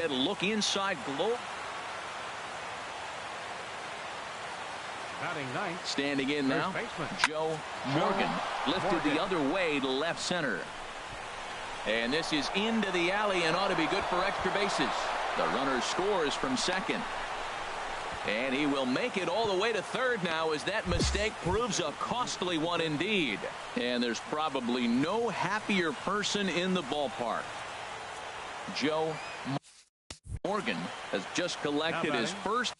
It'll look inside Globe. Batting ninth. Standing in now, Joe Morgan. Lifted the other way to left center. And this is into the alley and ought to be good for extra bases. The runner scores from second. And he will make it all the way to third now as that mistake proves a costly one indeed. And there's probably no happier person in the ballpark. Joe Morgan has just collected his first.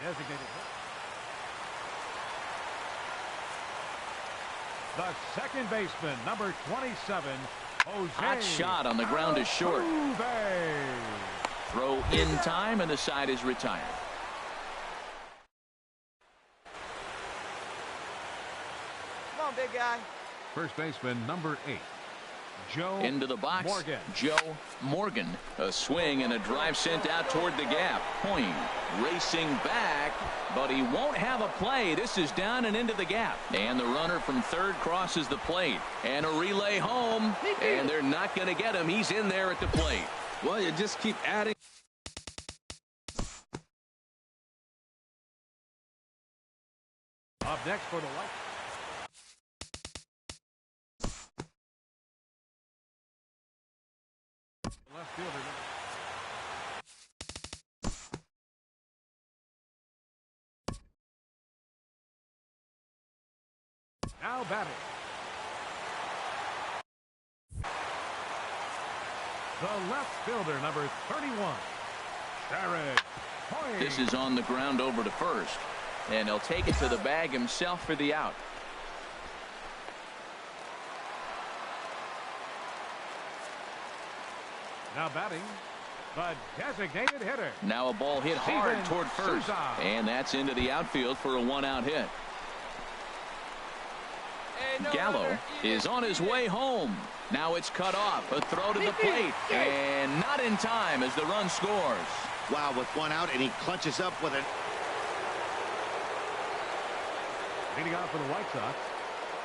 Designated. The second baseman, number 27, Jose. Hot shot on the ground is short. Throw in time, and the side is retired. Come on, big guy. First baseman, number 8, Joe into the box. Morgan. Joe Morgan. A swing and a drive sent out toward the gap. Point racing back, but he won't have a play. This is down and into the gap. And the runner from third crosses the plate. And a relay home. And they're not going to get him. He's in there at the plate. Well, you just keep adding. Up next for the White. Left fielder. Now batting. The left fielder, number 31, Jared Hoyt. This is on the ground over to first. And he'll take it to the bag himself for the out. Now batting, the designated hitter. Now a ball hit hard toward first. Souza. And that's into the outfield for a one-out hit. Gallo is on his way home. Now it's cut off. A throw to the plate. And not in time as the run scores. Wow, with one out, and he clutches up with it. Leading off for the White Sox,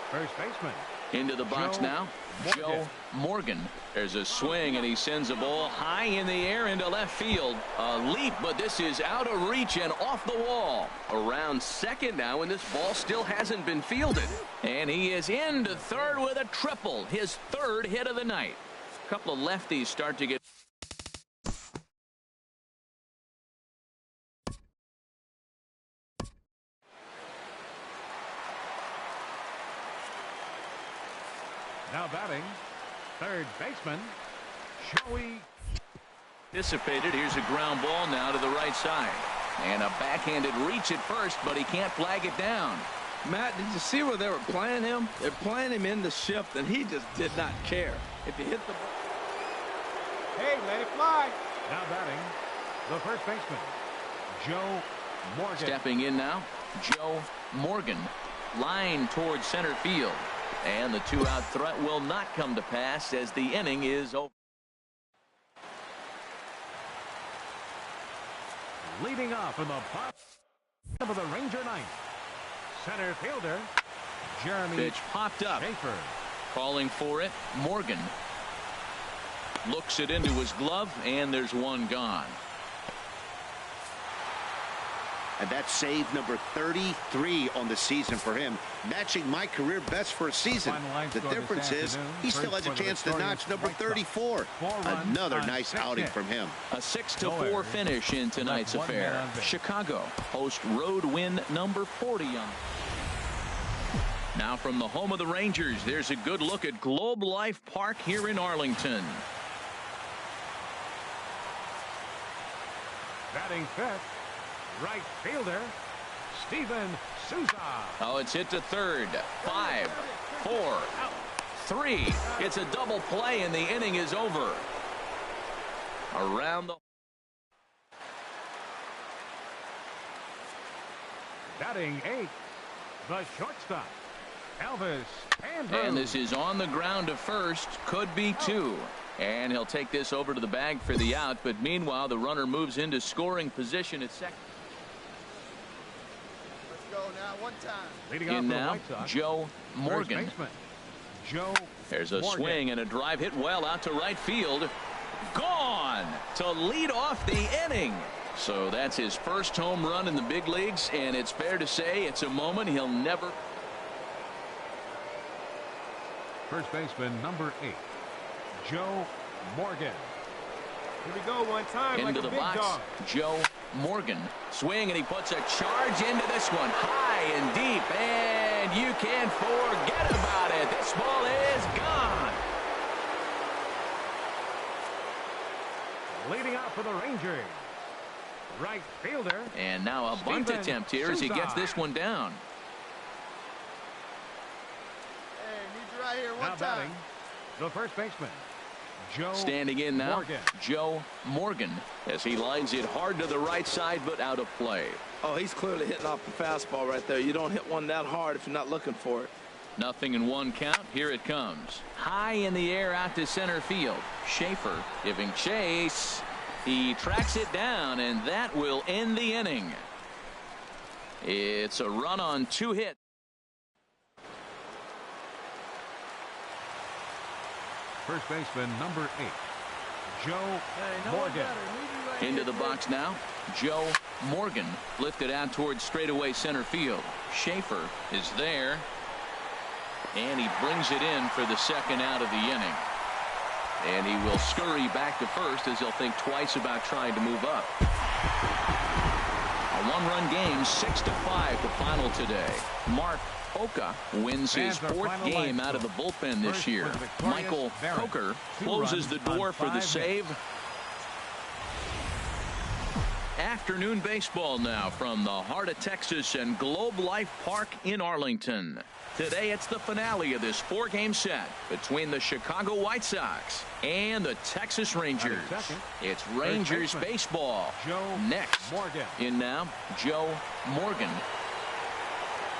first baseman. Into the box now, Joe Morgan. There's a swing, and he sends a ball high in the air into left field. A leap, but this is out of reach and off the wall. Around second now, and this ball still hasn't been fielded. And he is into third with a triple, his third hit of the night. A couple of lefties start to get. Now batting, third baseman, Joey. Dissipated. Here's a ground ball now to the right side. And a backhanded reach at first, but he can't flag it down. Matt, did you see where they were playing him? They're playing him in the shift, and he just did not care. If he hit the ball. Hey, let it fly. Now batting, the first baseman, Joe Morgan. Stepping in now, Joe Morgan. Line towards center field. And the two-out threat will not come to pass as the inning is over. Leading off in the bottom of the Ranger ninth, center fielder, Jeremy. Pitch popped up. Schaefer. Calling for it, Morgan. Looks it into his glove, and there's one gone. And that's save number 33 on the season for him, matching my career best for a season. The difference is he still has a chance to notch number 34. Another nice outing from him. A 6-4 finish in tonight's affair. Chicago host road win number 40 on. Now from the home of the Rangers, there's a good look at Globe Life Park here in Arlington. Batting fifth, right fielder, Steven Souza. Oh, it's hit to third. 5, 4, 3. It's a double play, and the inning is over. Around the. Batting eighth, the shortstop, Elvis Andrews. And this is on the ground to first. Could be two. And he'll take this over to the bag for the out. But meanwhile, the runner moves into scoring position at second. Let's go, now, one time. Leading In off for the now, White Sox, Joe Morgan. first baseman, Joe There's a Morgan. swing and a drive hit well out to right field. Gone to lead off the inning. So that's his first home run in the big leagues, and it's fair to say it's a moment he'll never. First baseman, number 8, Joe Morgan. Here we go one time Into like a the big box, dog. Joe Morgan. Swing, and he puts a charge into this one. High and deep, and you can't forget about it. This ball is gone. Leading out for the Rangers, right fielder. And now a bunt Steven attempt here as he gets Souza. this one down. Hey, need you right here one Now time. batting, the first baseman, Joe Standing in now, Morgan. Joe Morgan, as he lines it hard to the right side, but out of play. Oh, he's clearly hitting off the fastball right there. You don't hit one that hard if you're not looking for it. 0-1 count. Here it comes. High in the air out to center field. Schaefer giving chase. He tracks it down, and that will end the inning. It's a run on 2 hits. First baseman, number 8, Joe Morgan. Into the box now, Joe Morgan lifted out towards straightaway center field. Schaefer is there, and he brings it in for the second out of the inning. And he will scurry back to first as he'll think twice about trying to move up. A one-run game, 6-5 the final today. Mark Oka wins his Fans are 4th game out of the bullpen this First year. for the victorious Michael Barrett. Coker 2 closes the runs on door for the 5 save. Afternoon baseball now from the heart of Texas and Globe Life Park in Arlington. Today it's the finale of this 4-game set between the Chicago White Sox and the Texas Rangers. Second. It's Rangers baseman, baseball. Joe Next. Morgan. In now, Joe Morgan.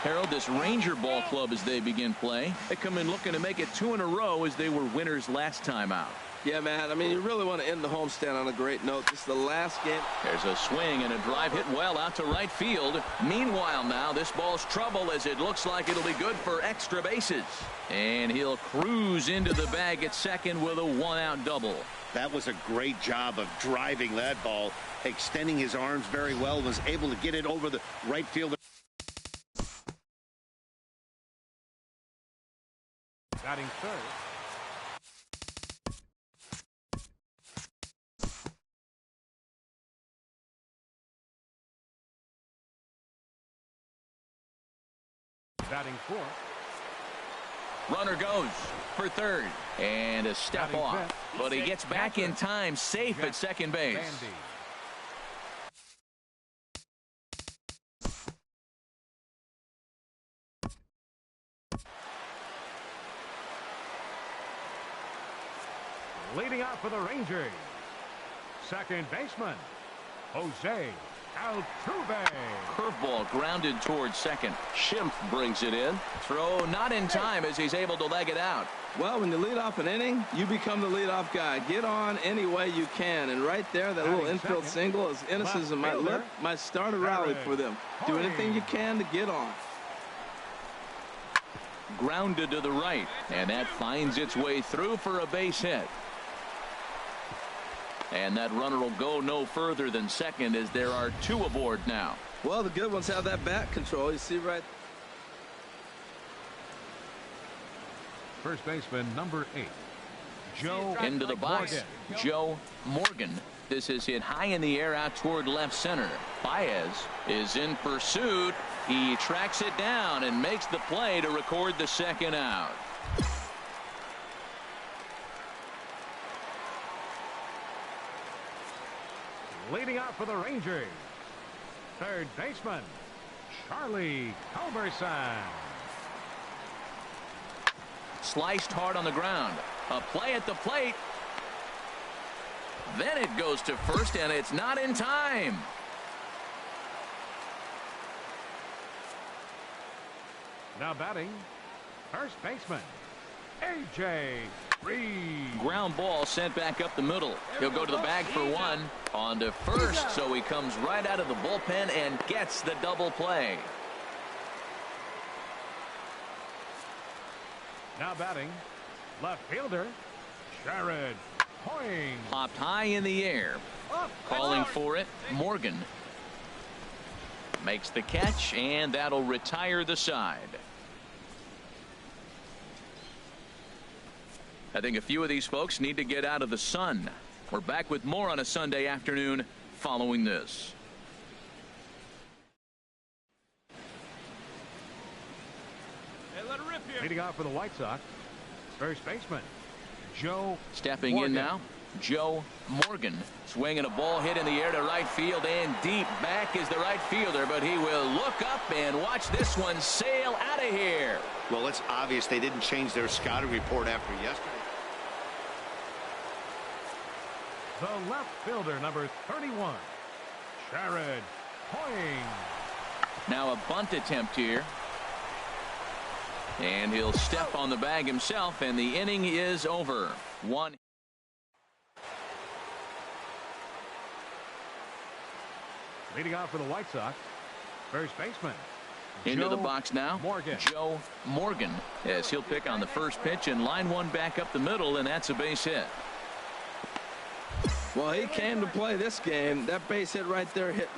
Harold, this Ranger ball club as they begin play, they come in looking to make it 2 in a row as they were winners last time out. Yeah, man. I mean, you really want to end the homestand on a great note. This is the last game. There's a swing and a drive hit well out to right field. Meanwhile now, this ball's trouble as it looks like it'll be good for extra bases. And he'll cruise into the bag at second with a 1-out double. That was a great job of driving that ball, extending his arms very well, was able to get it over the right fielder. Batting third, batting fourth, Runner goes for third. And a step Batting off. fifth. But he gets back in time, safe at second base. Bandy. Leading out for the Rangers, second baseman, Jose Altuve. Curveball grounded towards second. Schimpf brings it in. Throw not in time as he's able to leg it out. Well, when you lead off an inning, you become the leadoff guy. Get on any way you can. And right there, that little infield single, as innocent as it might look, might start a rally for them. Do anything you can to get on. Grounded to the right, and that finds its way through for a base hit. And that runner will go no further than second as there are 2 aboard now. Well, the good ones have that bat control. You see right. First baseman, number 8, Joe Into the box, Morgan. Joe Morgan. This is hit high in the air out toward left center. Baez is in pursuit. He tracks it down and makes the play to record the second out. Leading out for the Rangers, third baseman, Charlie Culberson. Sliced hard on the ground. A play at the plate. Then it goes to first, and it's not in time. Now batting, first baseman, A.J. Reed. Ground ball sent back up the middle. He'll go to the bag for 1. On to first, so he comes right out of the bullpen and gets the double play. Now batting, left fielder, Jared Hoying. Popped high in the air. Calling for it, Morgan. Makes the catch, and that'll retire the side. I think a few of these folks need to get out of the sun. We're back with more on a Sunday afternoon following this. Hey, let it rip here. Leading off for the White Sox, first baseman, Joe Stepping Morgan. in now, Joe Morgan. Swinging a ball hit in the air to right field and deep. Back is the right fielder, but he will look up and watch this one sail out of here. Well, it's obvious they didn't change their scouting report after yesterday. The left fielder, number 31, Jared Hoying. Now a bunt attempt here. And he'll step on the bag himself, and the inning is over. One. Leading off for the White Sox, first baseman, Into Joe the box now, Morgan. Joe Morgan, as he'll pick on the first pitch and line one back up the middle, and that's a base hit. Well, he came to play this game. That base hit right there hit.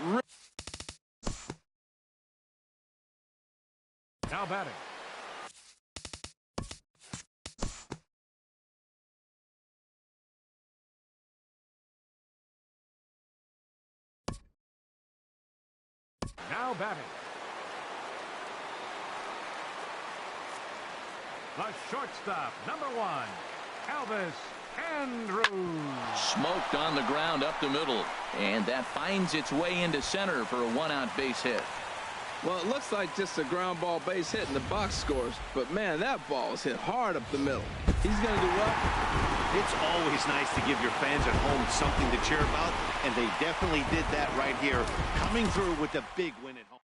Now batting, the shortstop, number 1, Elvis Andrus. Smoked on the ground up the middle, and that finds its way into center for a one-out base hit. Well, it looks like just a ground ball base hit in the box scores, but man, that ball was hit hard up the middle. He's going to do well. It's always nice to give your fans at home something to cheer about, and they definitely did that right here, coming through with a big win at home.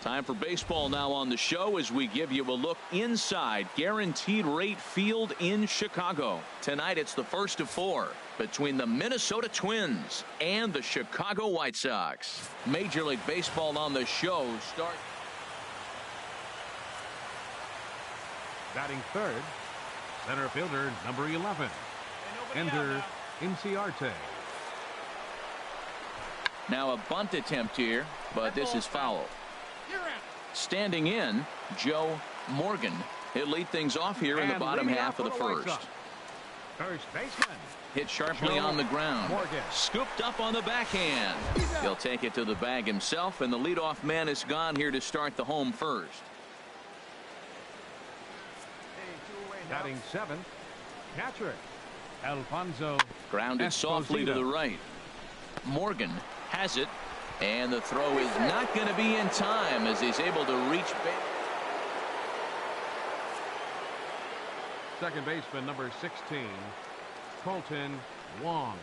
Time for baseball now on the show as we give you a look inside Guaranteed Rate Field in Chicago. Tonight it's the first of 4 between the Minnesota Twins and the Chicago White Sox. Major League Baseball on the show starts. Batting third, center fielder, number 11, Ender Inciarte. Now a bunt attempt here, but this is foul. Standing in, Joe Morgan. He'll lead things off here in the bottom half of the first. First baseman. Hit sharply on the ground. Morgan. Scooped up on the backhand. He'll take it to the bag himself, and the leadoff man is gone here to start the home first. Batting seventh, catcher Alfonso. Grounded softly to the right. Morgan has it, and the throw is not going to be in time as he's able to reach base. Second baseman, number 16, Colton Wong.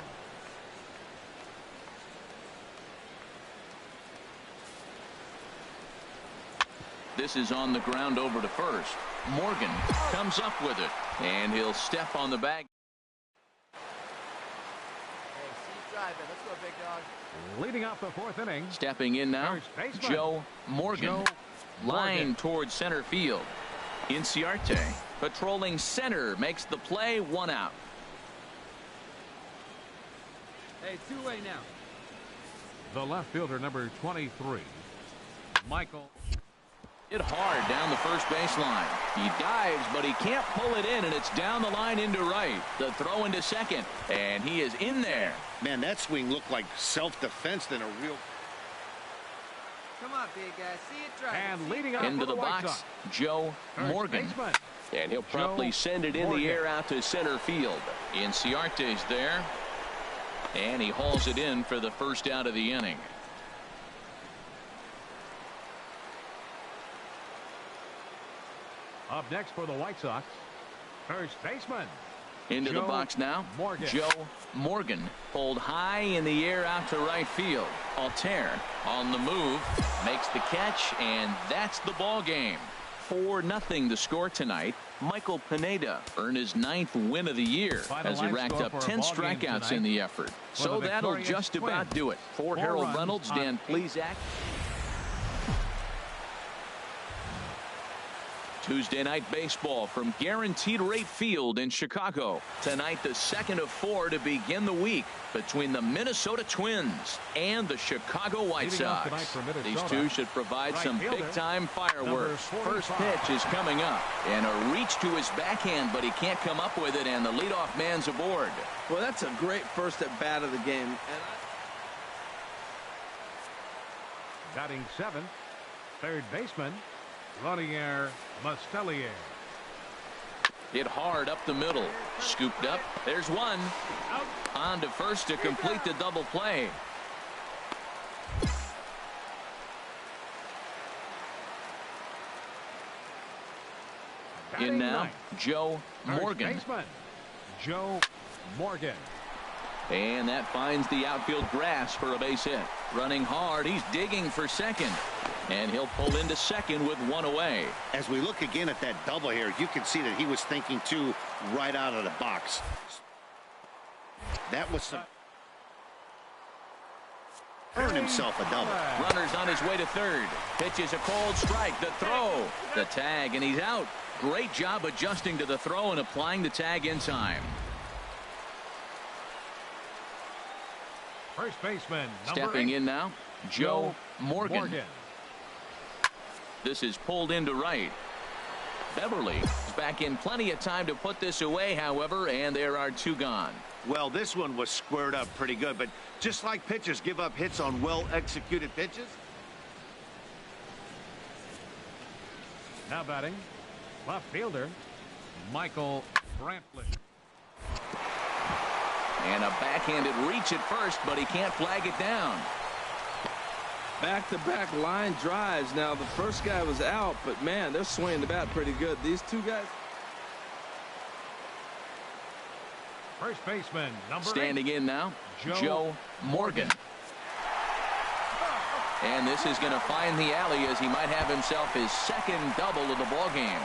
This is on the ground over to first. Morgan comes up with it, and he'll step on the bag. Let's go, big dog. Leading off the fourth inning. Stepping in now, Joe Morgan. Line towards center field. Inciarte patrolling center makes the play, 1 out. Hey, two-way now. The left fielder, number 23, Michael. Hit hard down the first baseline. He dives, but he can't pull it in, and it's down the line into right. The throw into second, and he is in there. Man, that swing looked like self-defense than a real... Come on, big guy. See it drive. And leading up into for the White box, Sox, Joe Morgan. baseman. And he'll promptly send it in the air out to center field. Inciarte's there. And he hauls it in for the first out of the inning. Up next for the White Sox, first baseman. Into the box now, Joe Morgan pulled high in the air out to right field. Altair on the move, makes the catch, and that's the ball game. 4-0 the score tonight. Michael Pineda earned his 9th win of the year as he racked up 10 strikeouts in the effort. So that'll just about do it. For Harold Reynolds, Dan Plesac. Tuesday night baseball from Guaranteed Rate Field in Chicago. Tonight, the second of 4 to begin the week between the Minnesota Twins and the Chicago White Sox. These two should provide some big-time fireworks. First pitch is coming up, and a reach to his backhand, but he can't come up with it, and the leadoff man's aboard. Well, that's a great first at bat of the game. Batting 7th, third baseman, Vladimir Mustelier. Hit hard up the middle. Scooped up. There's one. On to first to complete the double play. In now, Joe Morgan. Baseman, Joe Morgan. And that finds the outfield grass for a base hit. Running hard. He's digging for second. And he'll pull into second with one away. As we look again at that double here, you can see that he was thinking too right out of the box. That was some... earned himself a double. Runner's on his way to third. Pitches a cold strike. The throw. The tag, and he's out. Great job adjusting to the throw and applying the tag in time. First baseman, stepping in now, Joe Morgan. This is pulled into right. Beverly is back in plenty of time to put this away, however, and there are two gone. Well, this one was squared up pretty good, but just like pitchers give up hits on well-executed pitches. Now batting, left fielder, Michael Brantley. And a backhanded reach at first, but he can't flag it down. Back-to-back line drives. Now, the first guy was out, but, man, they're swinging the bat pretty good. These two guys. First baseman, standing in now, Joe Morgan. And this is going to find the alley as he might have himself his second double of the ballgame.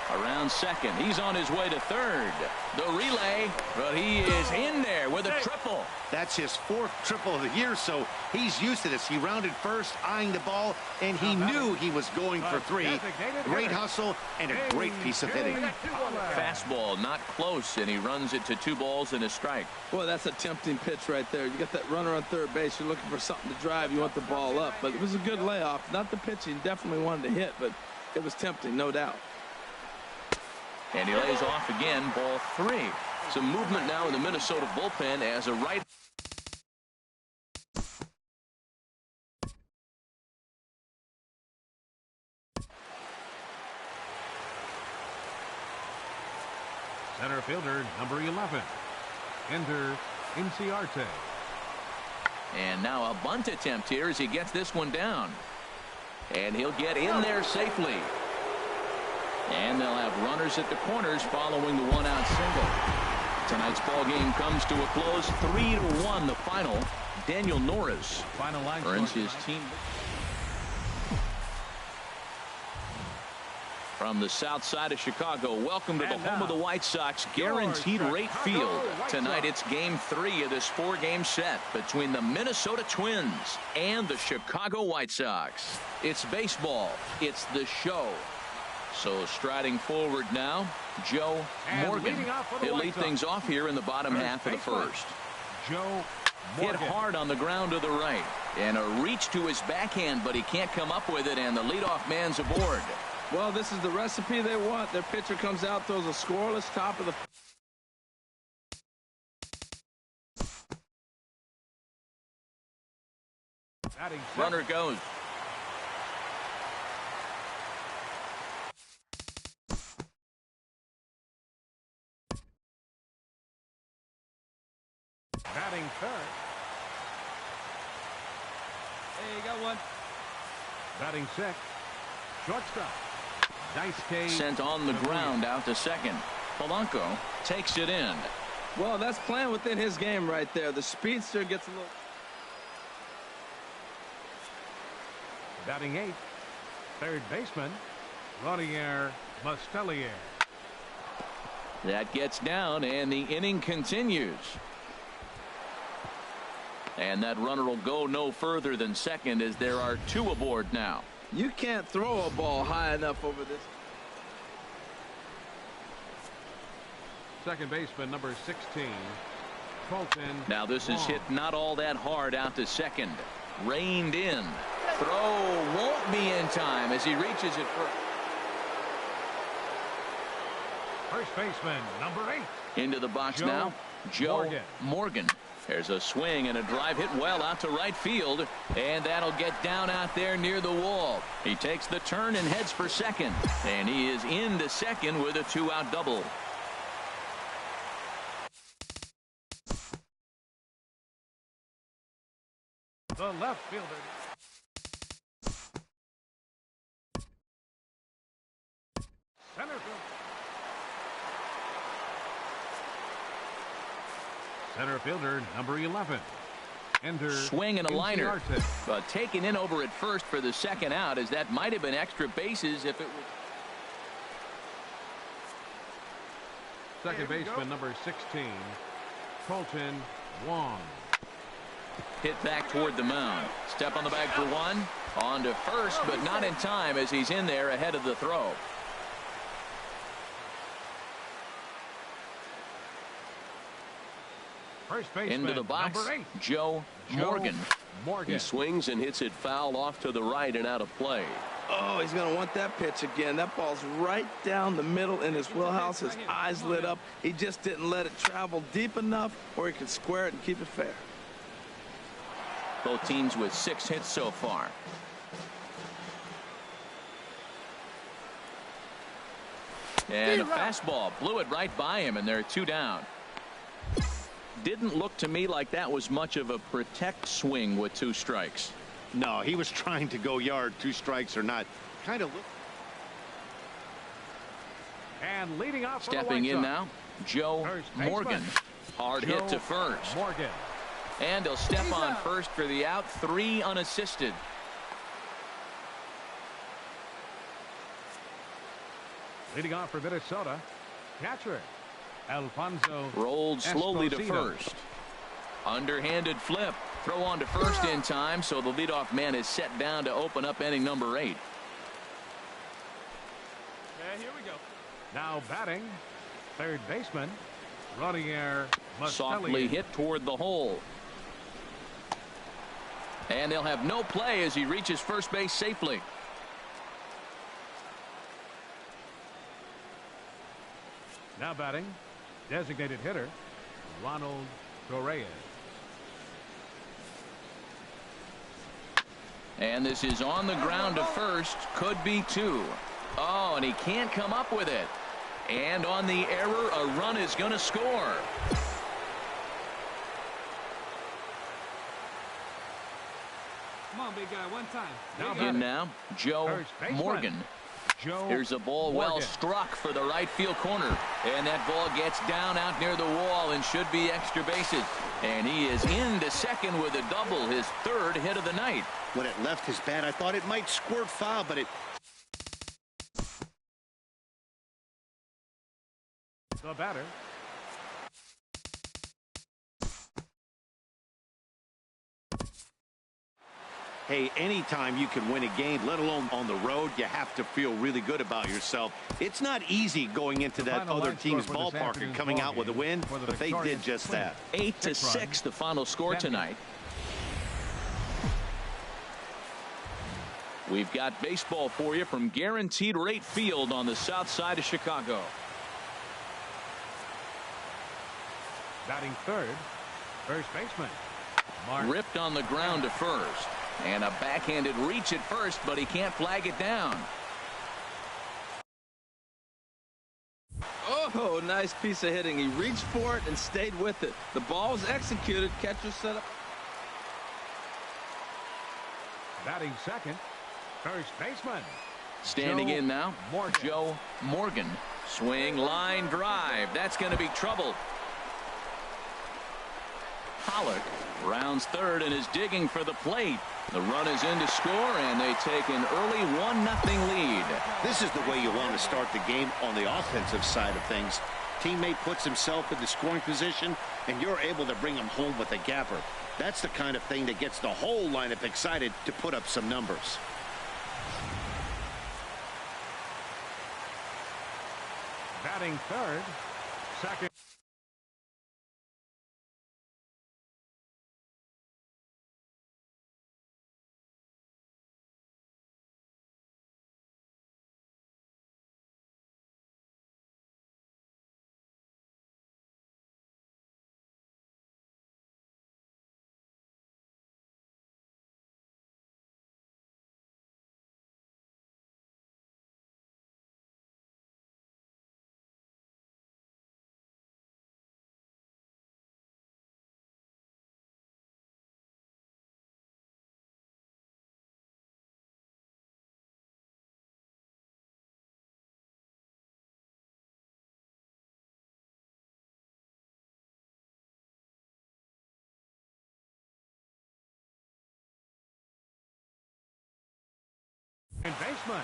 Around second. He's on his way to third. The relay, but he is in there with a triple. That's his 4th triple of the year, so he's used to this. He rounded first, eyeing the ball, and he knew he was going for 3. Great hustle and a great piece of hitting. Fastball, not close, and he runs it to 2 balls and a strike. Boy, that's a tempting pitch right there. You got that runner on third base. You're looking for something to drive. You want the ball up, but it was a good layoff. Not the pitch he definitely wanted to hit, but it was tempting, no doubt. And he lays off again, ball 3. Some movement now in the Minnesota bullpen as a right. Center fielder, number 11, Ender Inciarte. And now a bunt attempt here as he gets this one down. And he'll get in there safely. And they'll have runners at the corners following the one-out single. Tonight's ball game comes to a close, 3-1 the final. Daniel Norris earns his team. From the south side of Chicago, welcome to the home of the White Sox, Guaranteed Rate Field. Tonight it's game 3 of this 4-game set between the Minnesota Twins and the Chicago White Sox. It's baseball. It's the show. So striding forward now, Joe Morgan. He'll lead things off here in the bottom half of the first. Joe Morgan. Hit hard on the ground to the right. And a reach to his backhand, but he can't come up with it, and the leadoff man's aboard. Well, this is the recipe they want. Their pitcher comes out, throws a scoreless top of the... Runner goes. Batting third. Hey, you got one. Batting sixth. Shortstop. Daisuke Sent on the ground out to second. Polanco takes it in. Well, that's playing within his game right there. The speedster gets a little... Batting eighth. Third baseman. Rodier Mustelier. That gets down, and the inning continues. And that runner will go no further than second, as there are two aboard now. You can't throw a ball high enough over this. Second baseman, number 16. Colton. Now this is hit not all that hard out to second. Reined in. Throw won't be in time as he reaches it for... First baseman, number 8. Into the box now. Joe Morgan. There's a swing and a drive hit well out to right field, and that'll get down out there near the wall. He takes the turn and heads for second, and he is into second with a 2-out double. The left fielder. Center field. Center fielder, number 11. Enter. Swing and a liner. But taken in over at first for the second out, as that might have been extra bases if it was. Second baseman, number 16. Colton Wong. Hit back toward the mound. Step on the bag for one. On to first, but not in time as he's in there ahead of the throw. First baseman, into the box, number 8. Joe Morgan. He swings and hits it foul off to the right and out of play. Oh, he's going to want that pitch again. That ball's right down the middle in his wheelhouse. His eyes lit up. He just didn't let it travel deep enough where he could square it and keep it fair. Both teams with 6 hits so far. And a fastball blew it right by him, and they're 2 down. Didn't look to me like that was much of a protect swing with 2 strikes. No, he was trying to go yard, 2 strikes or not. Kind of. And leading off. Stepping in now, Joe Morgan. Hard hit to first. Morgan. And he'll step on first for the out. 3 unassisted. Leading off for Minnesota, catcher Alfonso rolled slowly Esposito. to first. Underhanded flip. Throw on to first in time, so the leadoff man is set down to open up inning number 8. Okay, here we go. Now batting, third baseman Rodier Mustelier. Softly hit toward the hole. And they'll have no play as he reaches first base safely. Now batting, designated hitter Ronald Torreyes. And this is on the ground to first. Could be 2. Oh, and he can't come up with it. And on the error, a run is going to score. Come on, big guy, one time. Now Joe Morgan. Here's a ball well struck for the right field corner, and that ball gets down out near the wall and should be extra bases. And he is into second with a double, his 3rd hit of the night. When it left his bat, I thought it might squirt foul, but it... The batter. Hey, anytime you can win a game, let alone on the road, you have to feel really good about yourself. It's not easy going into that other team's ballpark and coming out with a win, but they did just that. 8-6, the final score tonight. We've got baseball for you from Guaranteed Rate Field on the south side of Chicago. Batting third, first baseman. Ripped on the ground to first. And a backhanded reach at first, but he can't flag it down. Oh, nice piece of hitting. He reached for it and stayed with it. The ball was executed. Catcher set up. Batting second, first baseman. Standing in now, Joe Morgan. Swing, line drive. That's going to be trouble. Pollock rounds third and is digging for the plate. The run is in to score, and they take an early 1-0 lead. This is the way you want to start the game on the offensive side of things. Teammate puts himself in the scoring position, and you're able to bring him home with a gapper. That's the kind of thing that gets the whole lineup excited to put up some numbers. Batting third, second. And baseman.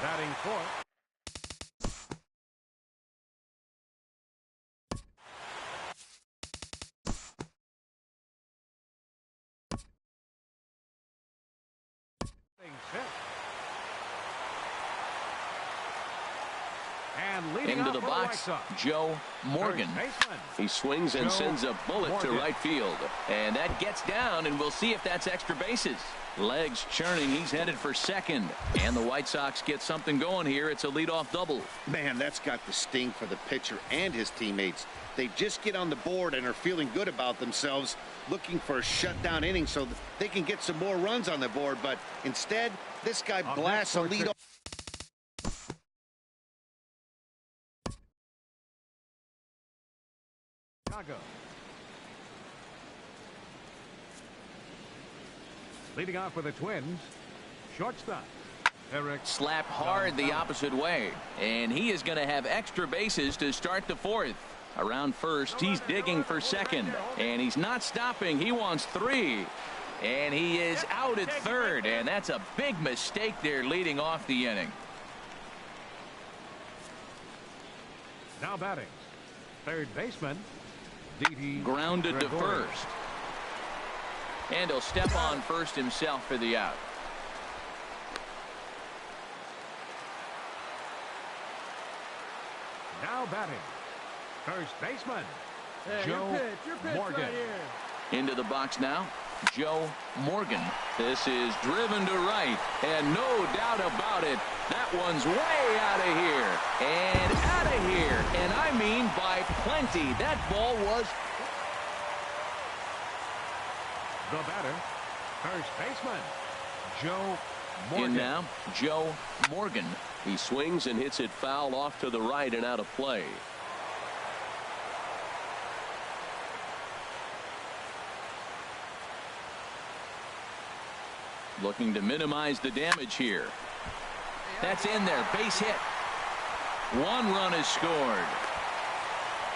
Batting fourth. And leading into the box, Joe Morgan. He swings and sends a bullet to right field. And that gets down, and we'll see if that's extra bases. Legs churning. He's headed for second. And the White Sox get something going here. It's a leadoff double. Man, that's got the sting for the pitcher and his teammates. They just get on the board and are feeling good about themselves, looking for a shutdown inning so that they can get some more runs on the board. But instead, this guy blasts a leadoff. Chicago. Leading off for the Twins, shortstop Eric. Slapped hard the opposite way, and he is going to have extra bases to start the fourth. Around first, he's digging for second, and he's not stopping. He wants three, and he is out at third, and that's a big mistake there leading off the inning. Now batting, third baseman Didi grounded to Gregorius. first, and he'll step on first himself for the out. Now batting, first baseman Joe Morgan. Right into the box now, Joe Morgan. This is driven to right, and no doubt about it, that one's way out of here, and I mean by plenty. That ball was. The batter, first baseman Joe Morgan. In now, Joe Morgan. He swings and hits it foul off to the right and out of play. Looking to minimize the damage here. That's in there. Base hit. One run is scored.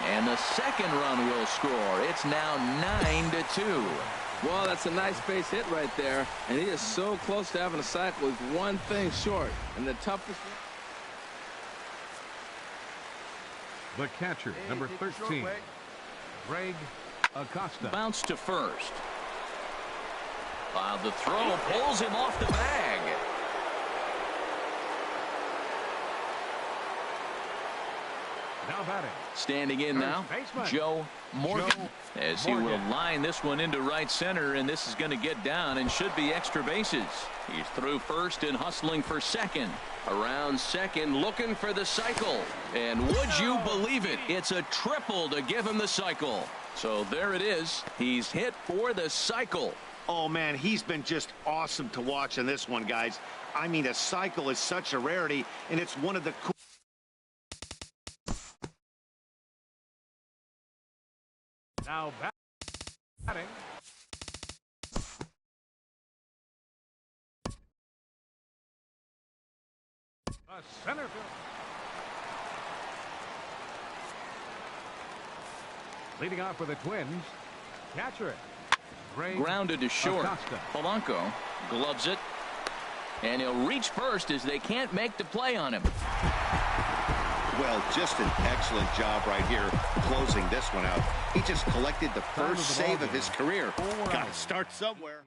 And the second run will score. It's now 9-2. Well, that's a nice base hit right there, and he is so close to having a cycle. He's one thing short, and the toughest. The catcher, number 13, Greg Acosta. Bounce to first. The throw pulls him off the bag. Now batting. Standing in now, Joe Morgan, as he will line this one into right center, and this is going to get down and should be extra bases. He's through first and hustling for second. Around second, looking for the cycle. And would you believe it? It's a triple to give him the cycle. So there it is. He's hit for the cycle. Oh, man, he's been just awesome to watch in this one, guys. I mean, a cycle is such a rarity, and it's one of the cool. Now batting. A center field. Leading off for the Twins, catcher. Grounded to short. Acosta. Polanco gloves it, and he'll reach first as they can't make the play on him. Well, just an excellent job right here closing this one out. He just collected the first save of his career. Got to start somewhere.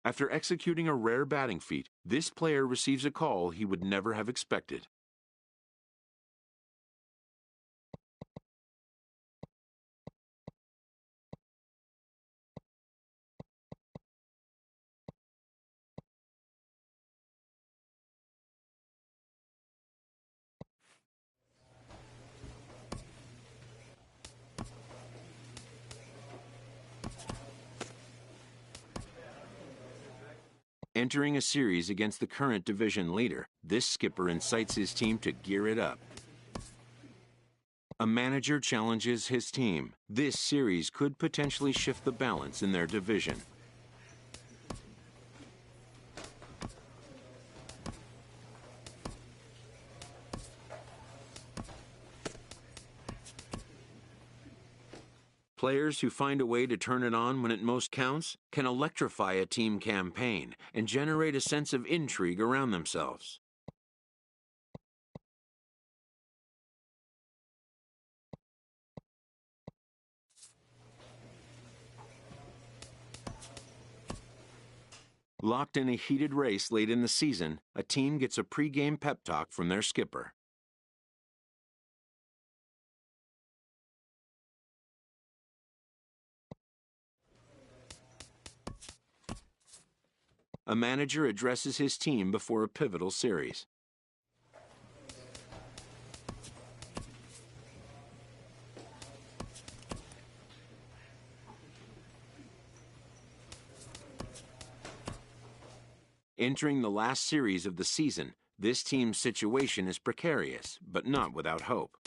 After executing a rare batting feat, this player receives a call he would never have expected. Entering a series against the current division leader, this skipper incites his team to gear it up. A manager challenges his team. This series could potentially shift the balance in their division. Players who find a way to turn it on when it most counts can electrify a team campaign and generate a sense of intrigue around themselves. Locked in a heated race late in the season, a team gets a pregame pep talk from their skipper. A manager addresses his team before a pivotal series. Entering the last series of the season, this team's situation is precarious, but not without hope.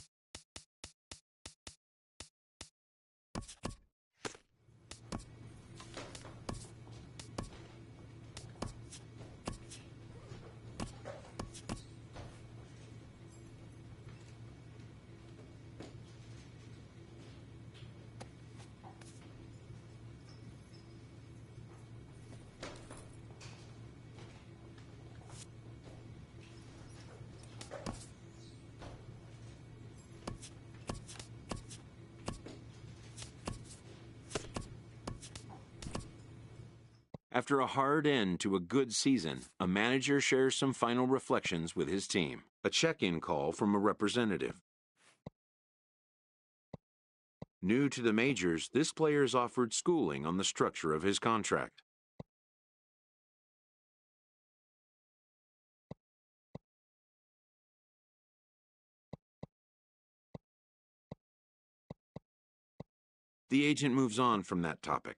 After a hard end to a good season, a manager shares some final reflections with his team. A check-in call from a representative. New to the majors, this player is offered schooling on the structure of his contract. The agent moves on from that topic.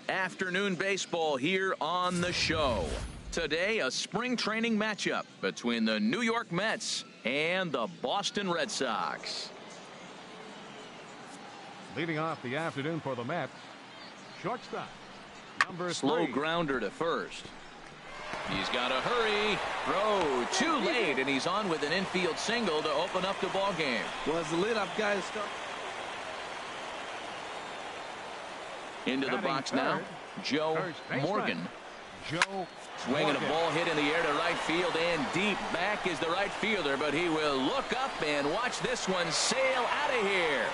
Afternoon baseball here on the show. Today, a spring training matchup between the New York Mets and the Boston Red Sox. Leading off the afternoon for the Mets, shortstop, number 3. Slow grounder to first. He's got to hurry. Throw too late, and he's on with an infield single to open up the ball game. Well, as the leadoff guy is starting. Into the box now, Joe Morgan. Joe Swinging a ball hit in the air to right field, and deep back is the right fielder, but he will look up and watch this one sail out of here.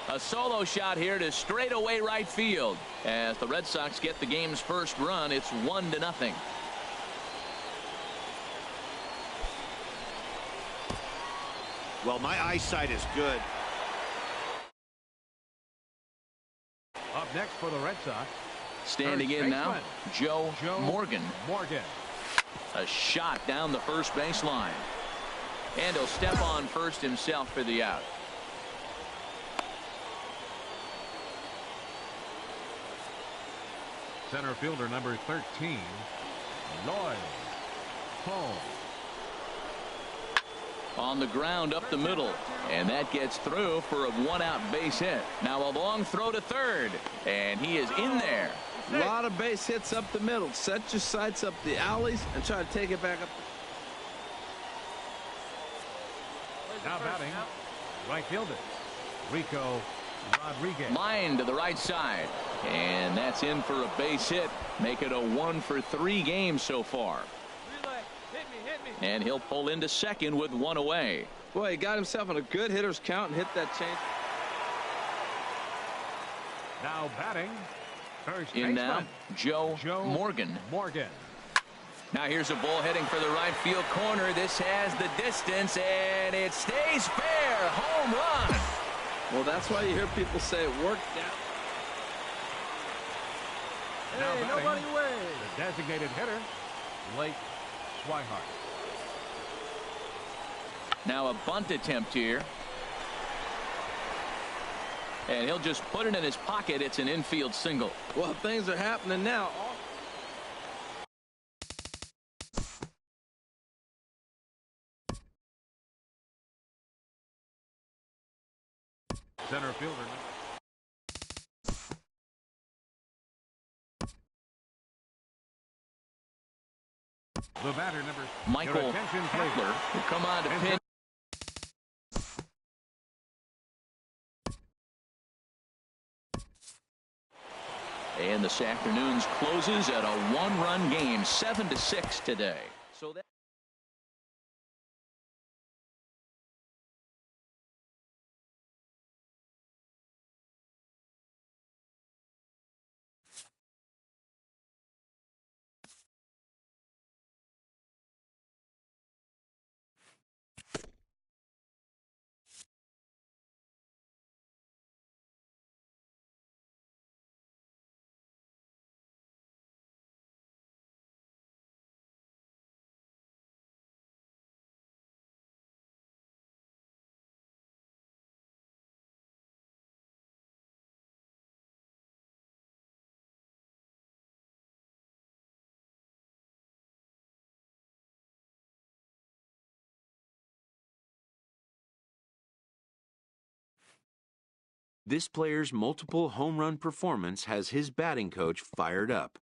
A solo shot here to straightaway right field. As the Red Sox get the game's first run, it's 1-0. Well, my eyesight is good. Up next for the Red Sox. Standing in now, Joe Morgan. A shot down the first baseline. And he'll step on first himself for the out. Center fielder number 13, Lloyd Cole. On the ground up the middle, and that gets through for a 1-out base hit. Now a long throw to third, and he is in there. A lot of base hits up the middle. Set your sights up the alleys and try to take it back up. Now batting, right fielder Rico Rodriguez. Line to the right side, and that's in for a base hit. Make it a 1-for-3 game so far. And he'll pull into second with one away. Boy, he got himself on a good hitter's count and hit that change. Now batting, first in baseman, now, Joe Morgan. Now here's a ball heading for the right field corner. This has the distance, and it stays fair. Home run. Well, that's why you hear people say it worked out. Now batting, nobody away. The designated hitter, Blake Swihart. Now a bunt attempt here. And he'll just put it in his pocket. It's an infield single. Well, things are happening now. Center fielder. The batter number Michael Kepler will come on to pitch. And this afternoon's closes at a 1-run game, 7-6 today. So that This player's multiple home run performance has his batting coach fired up.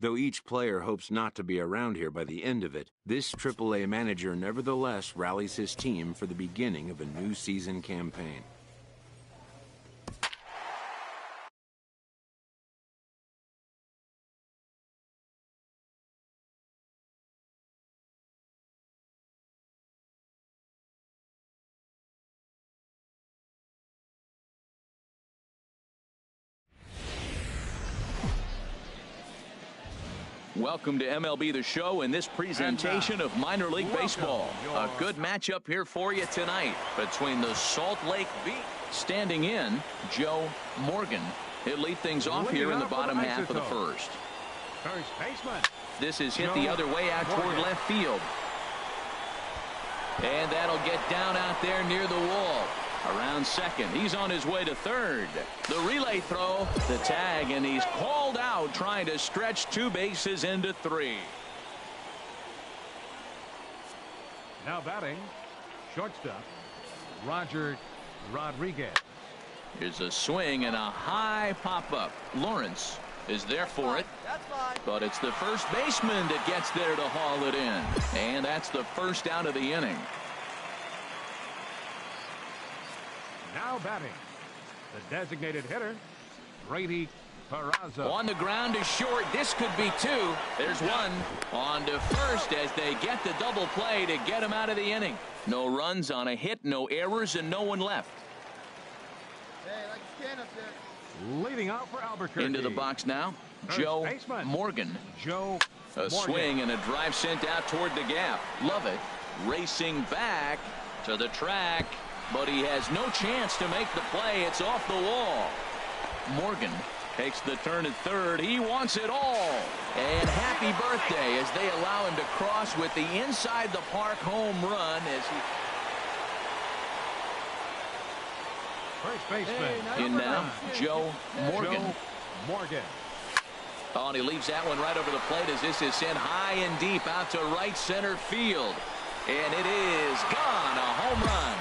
Though each player hopes not to be around here by the end of it, this AAA manager nevertheless rallies his team for the beginning of a new season campaign. Welcome to MLB The Show and this presentation of minor league baseball. A good matchup here for you tonight between the Salt Lake Beat. Standing in, Joe Morgan. He'll lead things off here in the bottom half of the first. First baseman. This is hit the other way out toward left field. And that'll get down out there near the wall. Around second. He's on his way to third. The relay throw, the tag, and he's called out trying to stretch 2 bases into 3. Now batting, shortstop, Roger Rodriguez. Here's a swing and a high pop-up. Lawrence is there for it. But it's the first baseman that gets there to haul it in. And that's the first out of the inning. Now batting, the designated hitter, Grady Peraza. On the ground is short. This could be 2. There's 1. On to first as they get the double play to get him out of the inning. No runs on a hit, no errors, and no one left. Hey, like stand up there. Leading out for Albuquerque. Into the box now, Joe Morgan. Joe A Morgan. swing and a drive sent out toward the gap. Lovett racing back to the track, but he has no chance to make the play. It's off the wall. Morgan takes the turn at third. He wants it all. And happy birthday as they allow him to cross with the inside the park home run as he First baseman. in now, Joe Morgan. Joe Morgan. Oh, and he leaves that one right over the plate as this is sent high and deep out to right center field. And it is gone. A home run.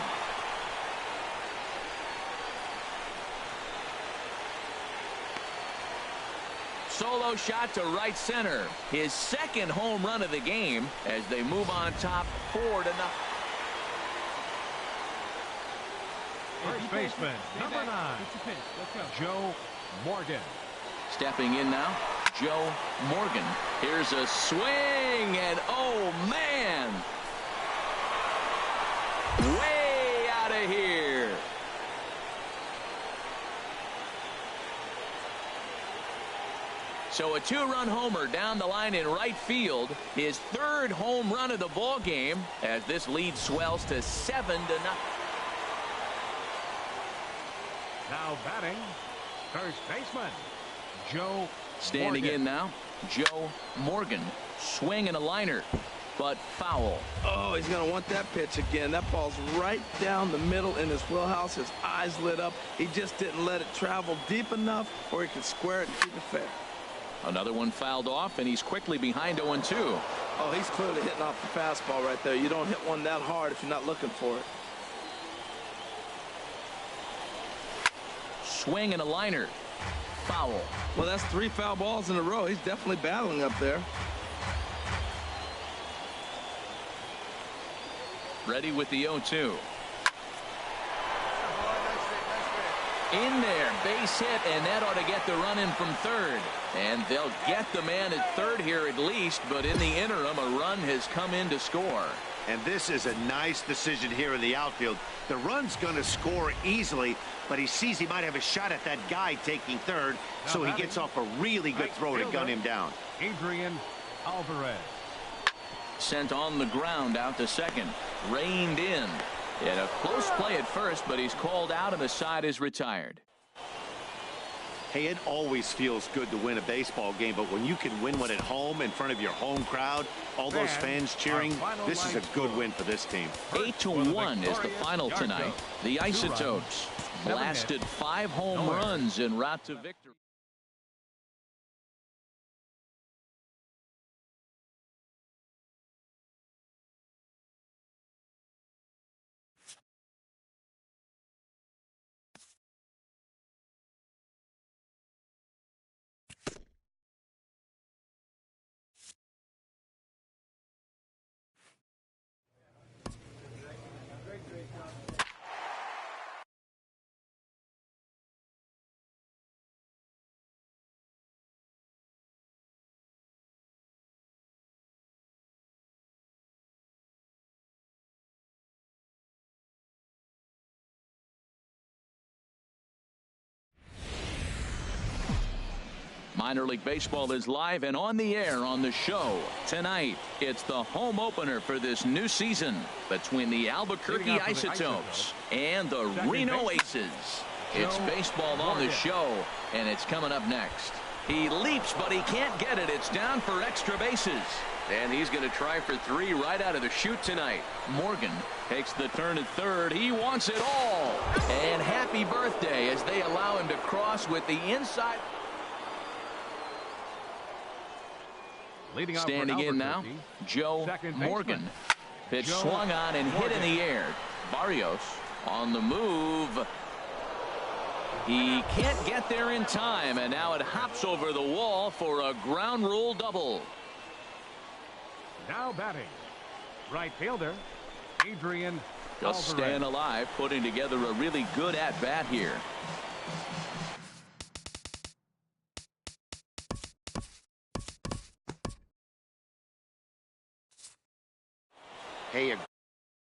Solo shot to right center. His second home run of the game as they move on top 4-0. First baseman, number 9, Joe Morgan. Stepping in now, Joe Morgan. Here's a swing, and oh, man. Way out of here. So a 2-run homer down the line in right field. His 3rd home run of the ball game as this lead swells to 7-0. Now batting, first baseman, Joe Standing Morgan. in now, Joe Morgan. Swing and a liner, but foul. Oh, he's going to want that pitch again. That ball's right down the middle in his wheelhouse. His eyes lit up. He just didn't let it travel deep enough or he could square it and keep it fair. Another one fouled off, and he's quickly behind 0-2. Oh, he's clearly hitting off the fastball right there. You don't hit one that hard if you're not looking for it. Swing and a liner. Foul. Well, that's 3 foul balls in a row. He's definitely battling up there. Ready with the 0-2. In there, base hit, and that ought to get the run in from third. And they'll get the man at third here at least, but in the interim, a run has come in to score. And this is a nice decision here in the outfield. The run's going to score easily, but he sees he might have a shot at that guy taking third, so he gets off a really good throw to gun him down. Adrian Alvarez. Sent on the ground out to second. Reined in. And a close play at first, but he's called out and the side is retired. Hey, it always feels good to win a baseball game, but when you can win one at home in front of your home crowd, all those fans cheering, this is a good win for this team. 8-1 is the final tonight. The Isotopes blasted 5 home runs en route to victory. Minor League Baseball is live and on the air on the show. Tonight, it's the home opener for this new season between the Albuquerque Isotopes and the Reno Aces. It's baseball on the show, and it's coming up next. He leaps, but he can't get it. It's down for extra bases. And he's going to try for 3 right out of the chute tonight. Morgan takes the turn at third. He wants it all. And happy birthday as they allow him to cross with the inside. Standing in now, Joe Morgan. Pitch swung on and hit in the air. Barrios on the move. He can't get there in time, and now it hops over the wall for a ground rule double. Now batting, right fielder, Adrian Just staying alive, putting together a really good at-bat here. Hey, a